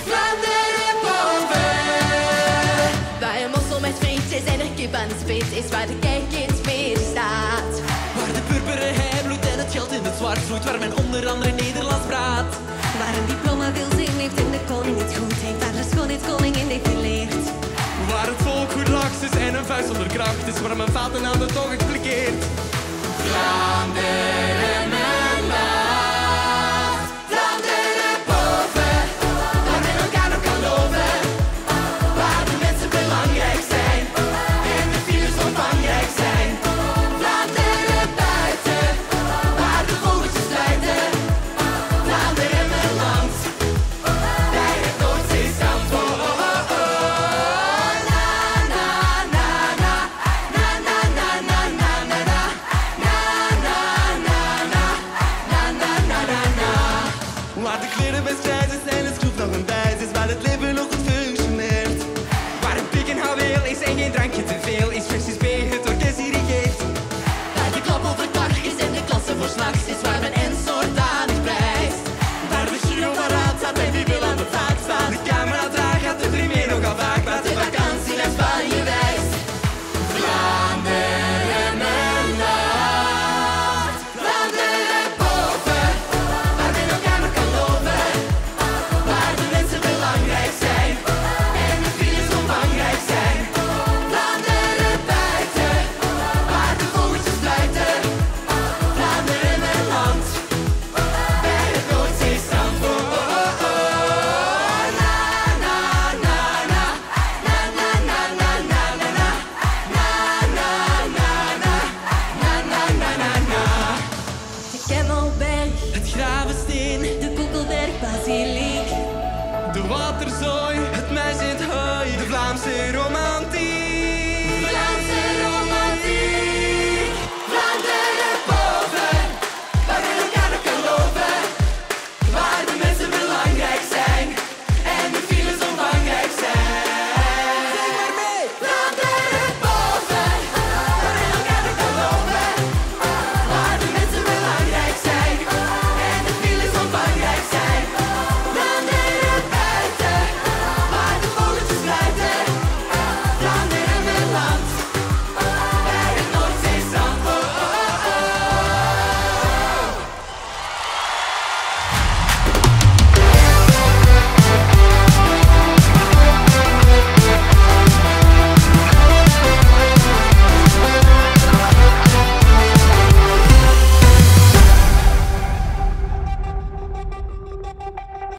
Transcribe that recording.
Vlaanderen boven. Waar een mossel met friet is en een kip aan de spits is, waar de kijk in het meer staat. Waar de purperen hei bloedt en het geld in het zwart vloeit, waar men onder andere Nederlands praat. Waar een diploma veel zin heeft en de koning het goed heeft, waar de schoonheidskoningin defileert. Waar het volk goed laks is en een vuist zonder kracht is, waar men vaten aan de toch expliqueert. Vlaanderen mijn maat. Vlaanderen boven, waar men elkaar nog kan loven. Waar de mensen belangrijk zijn en de files omvangrijk zijn. Vlaanderen buiten, waar de vogeltjes fluiten. Vlaanderen mijn land, bij het Noordzeestrand. Waar de kleren best grijs is en het schroef nog een bijs is, waar het leven nog goed functioneert. Waar een pik en houweel is en geen drankje te veel is, versus B het orkest dirigeert. Waar de klap over dag is en de klasse voor s'nachts is, waar men en zodanig prijst. Waar de Giro paraat staat en wie wil aan de vaart staan. De camera draagt gaat de premier nogal vaak De laten vakantie naar Spanje wijst. Vlaanderen mijn land. Vlaanderen boven, waar men elkaar nog kan loven. Waar de mensen belangrijk zijn en de files omvangrijk zijn. Vlaanderen buiten, waar de vogeltjes fluiten. Vlaanderen mijn land, bij het Noordzeestrand. De Kemmelberg, het Gravensteen. de Koekelberg, Basilie.